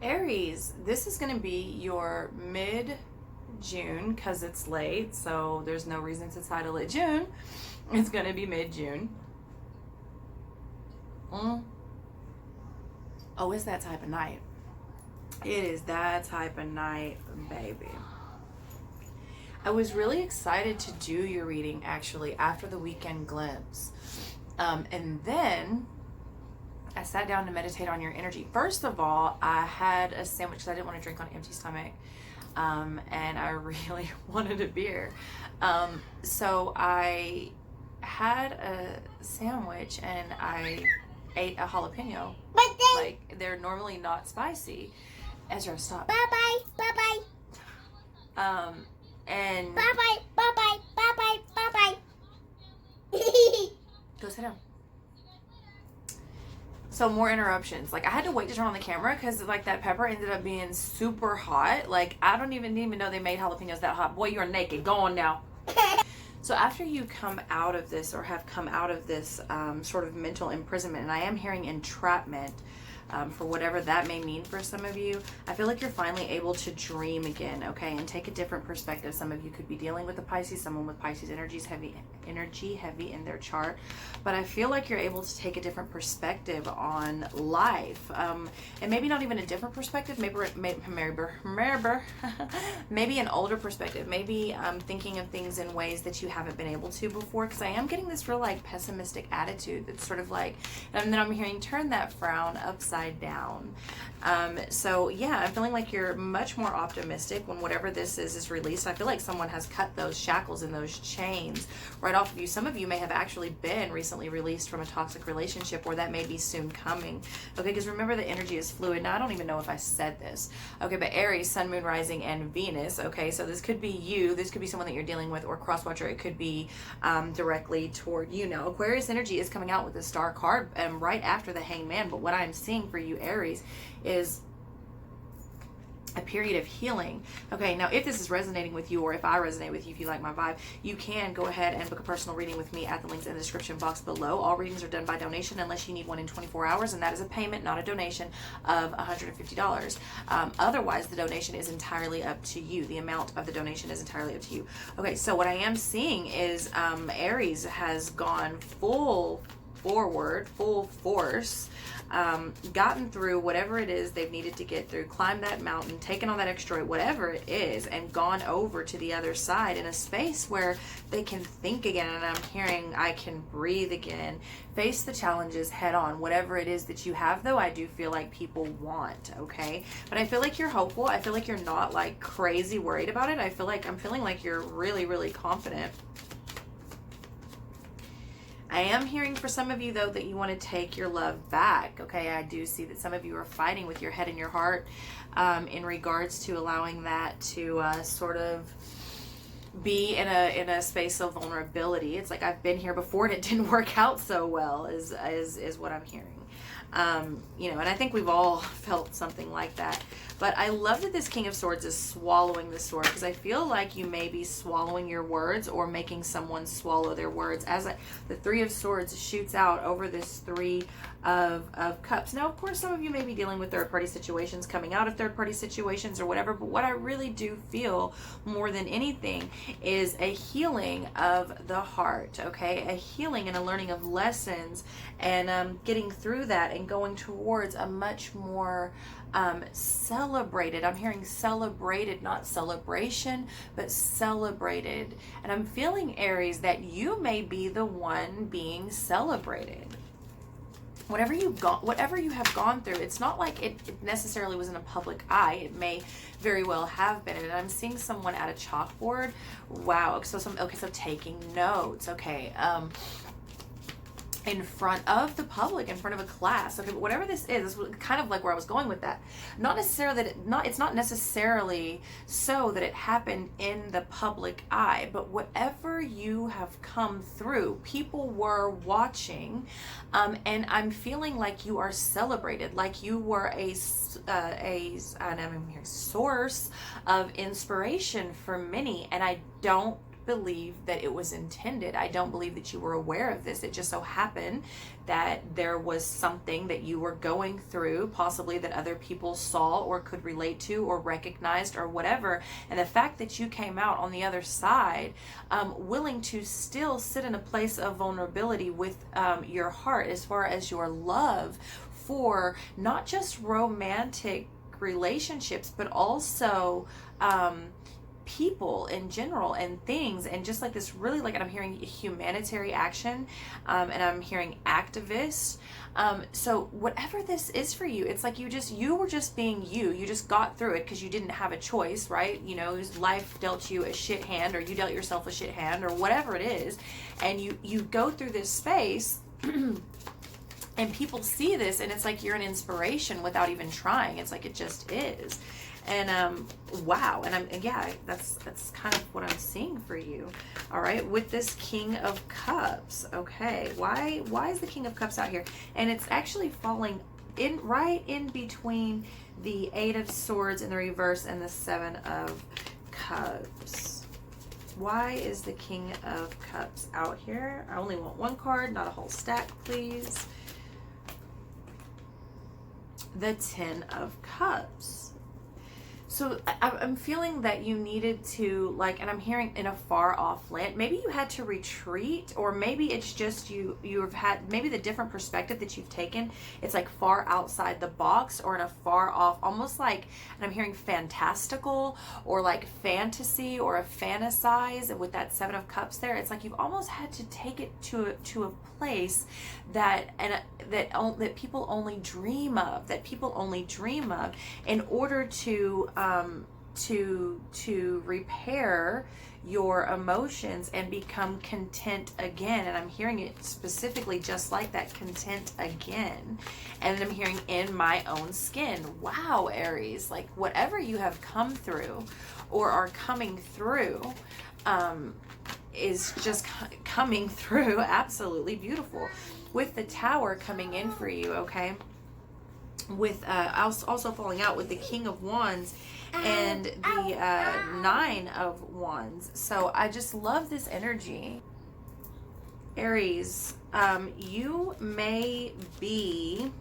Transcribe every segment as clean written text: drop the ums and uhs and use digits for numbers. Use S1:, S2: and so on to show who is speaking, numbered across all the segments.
S1: Aries, this is going to be your mid-June because it's late, so there's no reason to title it June. It's going to be mid-June. Oh, it's that type of night. It is that type of night, baby. I was really excited to do your reading actually after the weekend glimpse. And then I sat down to meditate on your energy. First of all, I had a sandwich because I didn't want to drink on an empty stomach. And I really wanted a beer. So I had a sandwich and I ate a jalapeno. Like, they're normally not spicy. Ezra, stop.
S2: Bye-bye, bye-bye.
S1: And
S2: Bye-bye, bye-bye, bye-bye, bye-bye.
S1: go sit down. So more interruptions. Like, I had to wait to turn on the camera because like that pepper ended up being super hot. Like, I don't even know they made jalapenos that hot. Boy, you're naked. Go on now. So after you come out of this or have come out of this sort of mental imprisonment, and I am hearing entrapment, for whatever that may mean for some of you, I feel like you're finally able to dream again, okay, and take a different perspective. Some of you could be dealing with a Pisces, someone with Pisces energy heavy in their chart, but I feel like you're able to take a different perspective on life, and maybe not even a different perspective, maybe an older perspective, maybe thinking of things in ways that you haven't been able to before, because I am getting this real like pessimistic attitude that's sort of like, and then I'm hearing turn that frown upside down. So yeah, I'm feeling like you're much more optimistic when whatever this is released. I feel like someone has cut those shackles and those chains right off of you. Some of you may have actually been recently released from a toxic relationship, or that may be soon coming. Okay, because remember, the energy is fluid. Now, I don't even know if I said this. Okay, but Aries, Sun, Moon, Rising, and Venus. Okay, so this could be you. This could be someone that you're dealing with, or cross-watcher. It could be directly toward you. Now, Aquarius energy is coming out with the Star card right after the Hangman. But what I'm seeing for you, Aries, is a period of healing. Okay, now if this is resonating with you, or if I resonate with you, if you like my vibe, you can go ahead and book a personal reading with me at the links in the description box below. All readings are done by donation unless you need one in 24 hours, and that is a payment, not a donation, of $150. Otherwise, the donation is entirely up to you. The amount of the donation is entirely up to you. Okay, so what I am seeing is Aries has gone full forward, full force, gotten through whatever it is they've needed to get through, climbed that mountain, taken on that extra, whatever it is, and gone over to the other side in a space where they can think again. And I'm hearing, I can breathe again, face the challenges head on. Whatever it is that you have, though, I do feel like people want, okay? But I feel like you're hopeful. I feel like you're not like crazy worried about it. I'm feeling like you're really, really confident. I am hearing for some of you, though, that you want to take your love back. Okay, I do see that some of you are fighting with your head and your heart in regards to allowing that to sort of be in a space of vulnerability. It's like, I've been here before and it didn't work out so well, is what I'm hearing. You know, and I think we've all felt something like that. But I love that this King of Swords is swallowing the sword, because I feel like you may be swallowing your words or making someone swallow their words, as the Three of Swords shoots out over this Three of Cups. Now, of course, some of you may be dealing with third-party situations, coming out of third-party situations or whatever, but what I really do feel more than anything is a healing of the heart, okay? A healing and a learning of lessons, and getting through that and going towards a much more celebrated, I'm hearing celebrated, not celebration, but celebrated. And I'm feeling, Aries, that you may be the one being celebrated. Whatever you have gone through, it's not like it necessarily was in a public eye. It may very well have been. And I'm seeing someone at a chalkboard. Wow. So taking notes. Okay. In front of the public, in front of a class. Okay, but whatever this is kind of like where I was going with that. Not necessarily that it's not necessarily so that it happened in the public eye, but whatever you have come through, people were watching, and I'm feeling like you are celebrated, like you were a source of inspiration for many, and I don't believe that it was intended. I don't believe that you were aware of this. It just so happened that there was something that you were going through, possibly that other people saw or could relate to or recognized or whatever. And the fact that you came out on the other side, willing to still sit in a place of vulnerability with your heart, as far as your love for not just romantic relationships, but also people in general and things, and just like this really, like, and I'm hearing humanitarian action, and I'm hearing activists. So whatever this is for you, it's like you were just being you just got through it because you didn't have a choice, right? You know, life dealt you a shit hand, or you dealt yourself a shit hand, or whatever it is, and you go through this space and people see this, and it's like you're an inspiration without even trying. It's like it just is. And wow, and yeah, that's kind of what I'm seeing for you. All right, with this King of Cups. Okay, why is the King of Cups out here? And it's actually falling in right in between the Eight of Swords in the reverse and the Seven of Cups. Why is the King of Cups out here? I only want one card, not a whole stack, please. The Ten of Cups. So I'm feeling that you needed to, like, and I'm hearing in a far off land, maybe you had to retreat, or maybe it's just you've had, maybe the different perspective that you've taken, it's like far outside the box, or in a far off, almost like, and I'm hearing fantastical, or like fantasy, or a fantasize. And with that Seven of Cups there, it's like you've almost had to take it to a place that that people only dream of, in order to repair your emotions and become content again. And I'm hearing it specifically just like that, content again. And I'm hearing in my own skin. Wow, Aries, like whatever you have come through or are coming through, is just coming through absolutely beautiful. With the Tower coming in for you, okay? With also falling out with the King of Wands and the Nine of Wands. So I just love this energy. Aries, you may be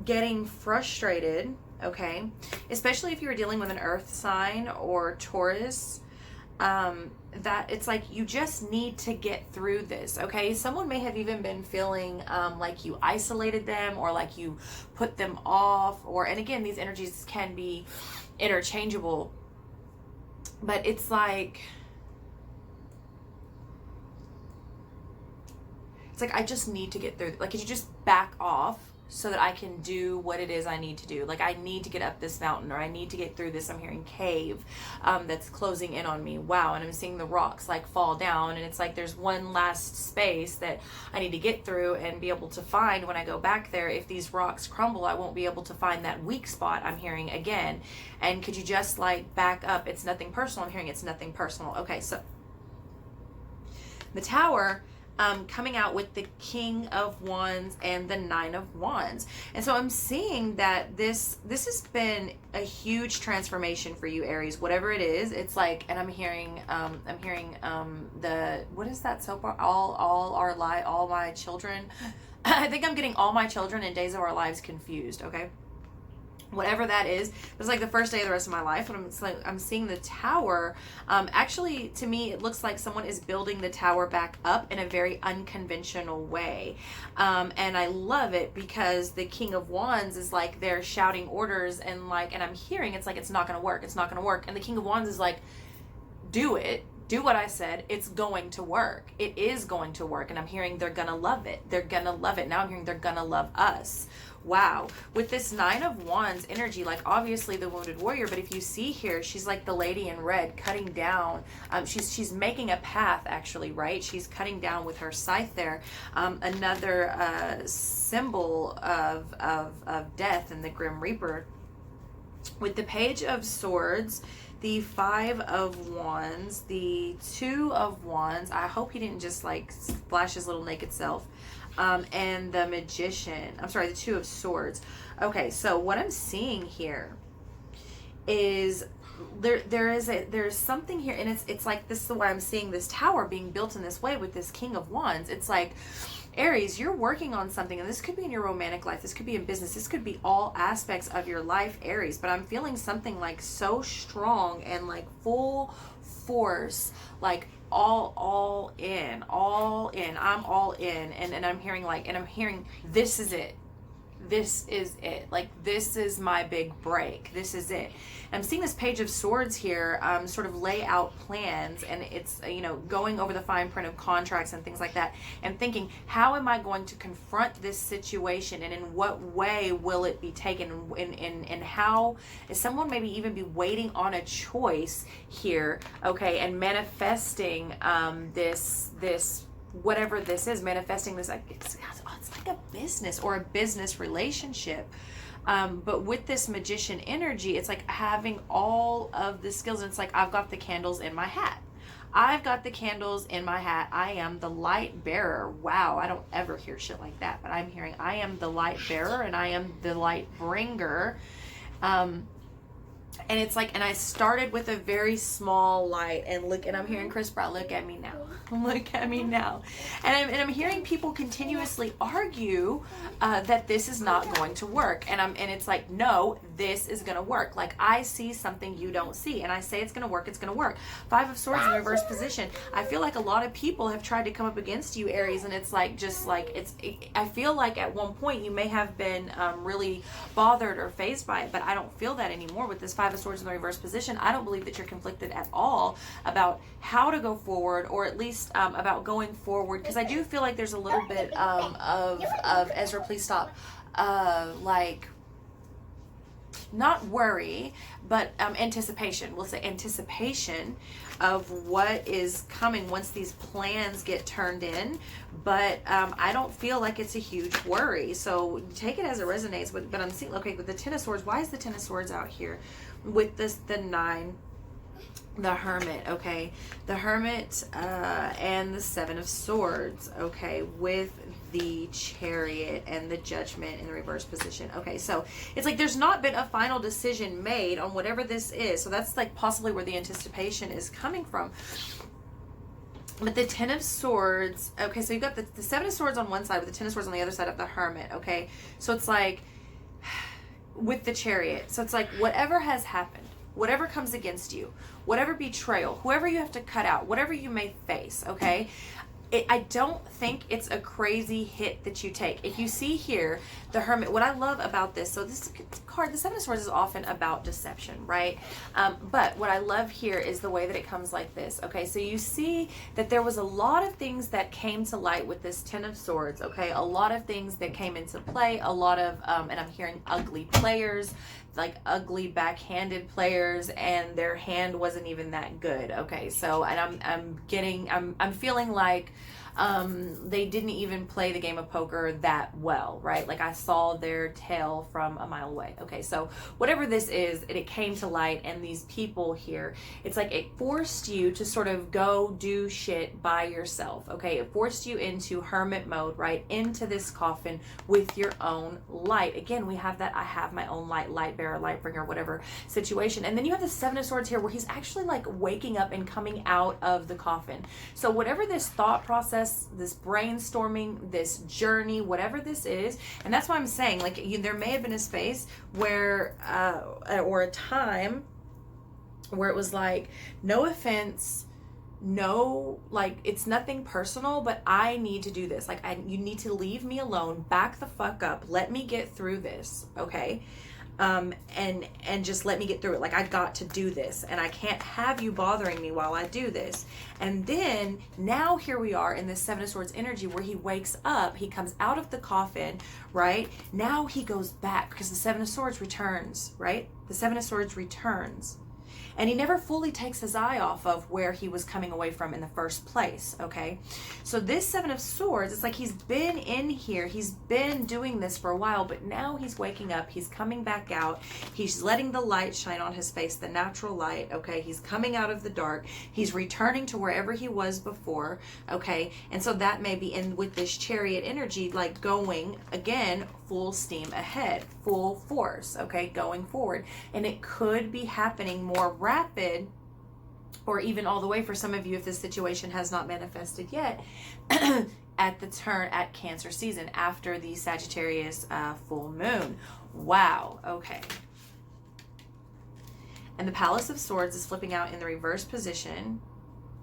S1: getting frustrated, okay? Especially if you're dealing with an earth sign or Taurus, that it's like you just need to get through this, okay? Someone may have even been feeling like you isolated them, or like you put them off, or, and again, these energies can be interchangeable, but it's like I just need to get through. Like, could you just back off so that I can do what it is I need to do? Like, I need to get up this mountain, or I need to get through this. I'm hearing cave that's closing in on me. Wow. And I'm seeing the rocks like fall down, and it's like there's one last space that I need to get through and be able to find when I go back there. If these rocks crumble, I won't be able to find that weak spot, I'm hearing again. And could you just like back up? It's nothing personal. I'm hearing it's nothing personal. Okay, so the Tower coming out with the King of Wands and the Nine of Wands. And so I'm seeing that this has been a huge transformation for you, Aries, whatever it is. It's like, and I'm hearing the, what is that soap opera? All my children. I think I'm getting All My Children and Days of Our Lives confused, okay? Whatever that is, it's like the first day of the rest of my life. And I'm seeing the Tower. Actually, to me, it looks like someone is building the Tower back up in a very unconventional way. And I love it because the King of Wands is like they're shouting orders, and I'm hearing it's like, it's not going to work. It's not going to work. And the King of Wands is like, do it. Do what I said. It's going to work. It is going to work. And I'm hearing they're going to love it. They're going to love it. Now I'm hearing they're going to love us. Wow. With this Nine of Wands energy, like obviously the wounded warrior, but if you see here, she's like the lady in red cutting down. She's making a path, actually, right? She's cutting down with her scythe there. Another symbol of death and the Grim Reaper. With the Page of Swords, the Five of Wands, the Two of Wands. I hope he didn't just like splash his little naked self. And the Magician. I'm sorry, the Two of Swords. Okay, so what I'm seeing here is there's something here, and it's like, this is why I'm seeing this tower being built in this way with this King of Wands. It's like, Aries, you're working on something, and this could be in your romantic life, this could be in business, this could be all aspects of your life, Aries, but I'm feeling something like so strong and like full force, like all in, I'm all in, and I'm hearing like, and I'm hearing, this is it. This is it. Like, this is my big break. This is it. I'm seeing this Page of Swords here, sort of lay out plans, and it's, you know, going over the fine print of contracts and things like that, and thinking, how am I going to confront this situation, and in what way will it be taken, and how is someone maybe even be waiting on a choice here, okay, and manifesting this whatever this is, manifesting this, like it's like a business or a business relationship, but with this Magician energy, it's like having all of the skills, and it's like, I've got the candles in my hat. I've got the candles in my hat. I am the light bearer. Wow, I don't ever hear shit like that, but I'm hearing I am the light bearer and I am the light bringer. And it's like, and I started with a very small light, and look, and I'm hearing Chris Brown, look at me now. Look at me now. And I'm hearing people continuously argue that this is not going to work. And it's like, no, this is going to work. Like, I see something you don't see, and I say it's going to work, it's going to work. Five of Swords in reverse position. I feel like a lot of people have tried to come up against you, Aries, and it's like, just like, I feel like at one point you may have been really bothered or fazed by it, but I don't feel that anymore with this Five of Swords in the reverse position. I don't believe that you're conflicted at all about how to go forward, or at least about going forward, because I do feel like there's a little bit of Ezra, please stop, like, not worry, but anticipation. We'll say anticipation of what is coming once these plans get turned in, but I don't feel like it's a huge worry, so take it as it resonates. But I'm seeing, okay, with the Ten of Swords, why is the Ten of Swords out here with this, the Nine, the Hermit, okay, the Hermit and the Seven of Swords, okay, with the Chariot and the Judgment in the reverse position. Okay, so it's like there's not been a final decision made on whatever this is, so that's like possibly where the anticipation is coming from. But the Ten of Swords, okay, so you've got the Seven of Swords on one side with the Ten of Swords on the other side of the Hermit, okay, so it's like with the Chariot, so it's like whatever has happened, whatever comes against you, whatever betrayal, whoever you have to cut out, whatever you may face, okay? I don't think it's a crazy hit that you take. If you see here, the Hermit, what I love about this, so this card, the Seven of Swords, is often about deception, right? But what I love here is the way that it comes like this, okay? So you see that there was a lot of things that came to light with this Ten of Swords, okay? A lot of things that came into play, a lot of, and I'm hearing ugly players, like ugly backhanded players, and their hand wasn't even that good, okay? So, and I'm feeling like they didn't even play the game of poker that well, right? Like I saw their tail from a mile away. Okay, so whatever this is, it came to light, and these people here, it's like it forced you to sort of go do shit by yourself, okay? It forced you into hermit mode, right? Into this coffin with your own light. Again, we have that I have my own light, light bearer, light bringer, whatever situation. And then you have the Seven of Swords here where he's actually like waking up and coming out of the coffin. So whatever this thought process, this brainstorming, this journey, whatever this is, and that's why I'm saying, like, there may have been a space where or a time where it was like, no offense, no, like, it's nothing personal, but I need to do this, like, you need to leave me alone, back the fuck up, let me get through this, okay? And just let me get through it. Like, I got to do this, and I can't have you bothering me while I do this. And then now here we are in this Seven of Swords energy where he wakes up, he comes out of the coffin, right? Now he goes back because the Seven of Swords returns, right? The Seven of Swords returns. And he never fully takes his eye off of where he was coming away from in the first place, okay? So this Seven of Swords, it's like he's been in here, he's been doing this for a while, but now he's waking up, he's coming back out, he's letting the light shine on his face, the natural light, okay? He's coming out of the dark, he's returning to wherever he was before, okay? And so that may be in with this Chariot energy, like going, again, full steam ahead, full force, okay, going forward. And it could be happening more rapid, or even all the way for some of you if this situation has not manifested yet, at the turn at Cancer season after the Sagittarius full moon. Wow, okay. And the Palace of Swords is flipping out in the reverse position.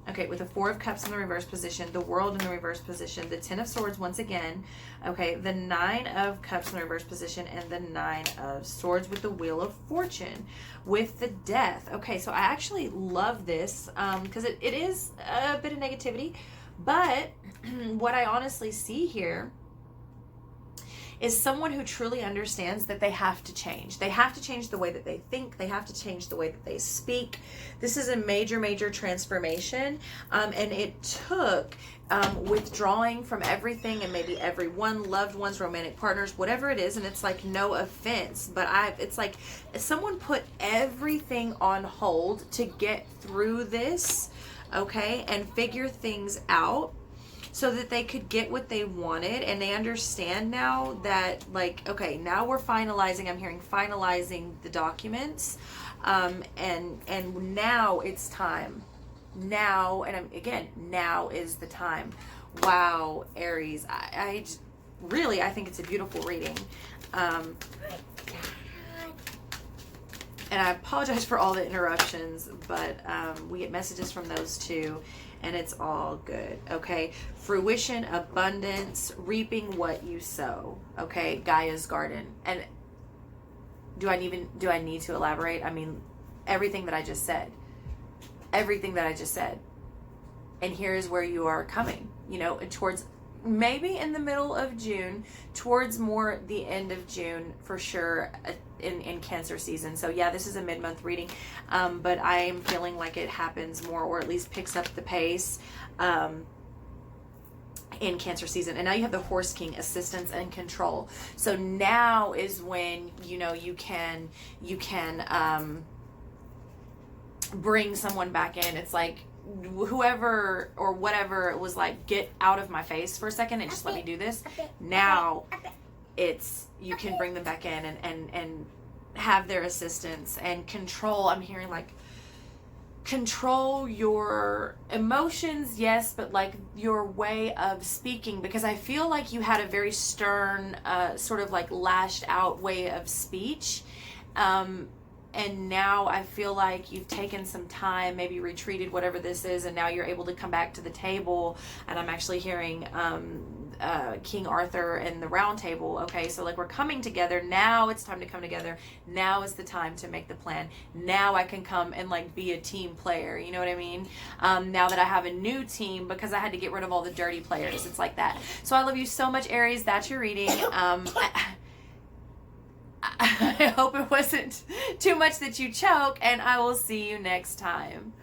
S1: Okay, with the Four of Cups in the reverse position, the World in the reverse position, the Ten of Swords once again, okay, the Nine of Cups in the reverse position, and the Nine of Swords with the Wheel of Fortune, with the Death. Okay, so I actually love this because it is a bit of negativity, but what I honestly see here is someone who truly understands that they have to change. They have to change the way that they think. They have to change the way that they speak. This is a major, major transformation. And it took withdrawing from everything and maybe everyone, loved ones, romantic partners, whatever it is. And it's like, no offense, but it's like someone put everything on hold to get through this, okay, and figure things out, so that they could get what they wanted. And they understand now that, like, okay, now we're finalizing, I'm hearing finalizing the documents, and now it's time. Now, and again, now is the time. Wow, Aries, I think it's a beautiful reading. And I apologize for all the interruptions, but we get messages from those too, and it's all good, okay? Fruition, abundance, reaping what you sow, okay? Gaia's garden. And do I need to elaborate? I mean, everything that I just said. And here's where you are coming, you know, towards maybe in the middle of June, towards more the end of June for sure, in Cancer season. So yeah, this is a mid-month reading, but I am feeling like it happens more, or at least picks up the pace in Cancer season. And now you have the Horse King, assistance and control. So now is when, you know, you can bring someone back in. It's like, whoever or whatever it was, like, get out of my face for a second and just let me do this. Now it's, you can bring them back in and have their assistance and control. I'm hearing like control your emotions, yes, but like your way of speaking, because I feel like you had a very stern, sort of like lashed out way of speech. And now I feel like you've taken some time, maybe retreated, whatever this is, and now you're able to come back to the table. And I'm actually hearing King Arthur and the Round Table. Okay, so like we're coming together. Now it's time to come together. Now is the time to make the plan. Now I can come and like be a team player. You know what I mean? Now that I have a new team, because I had to get rid of all the dirty players. It's like that. So I love you so much, Aries. That's your reading. I hope it wasn't too much that you choke, and I will see you next time.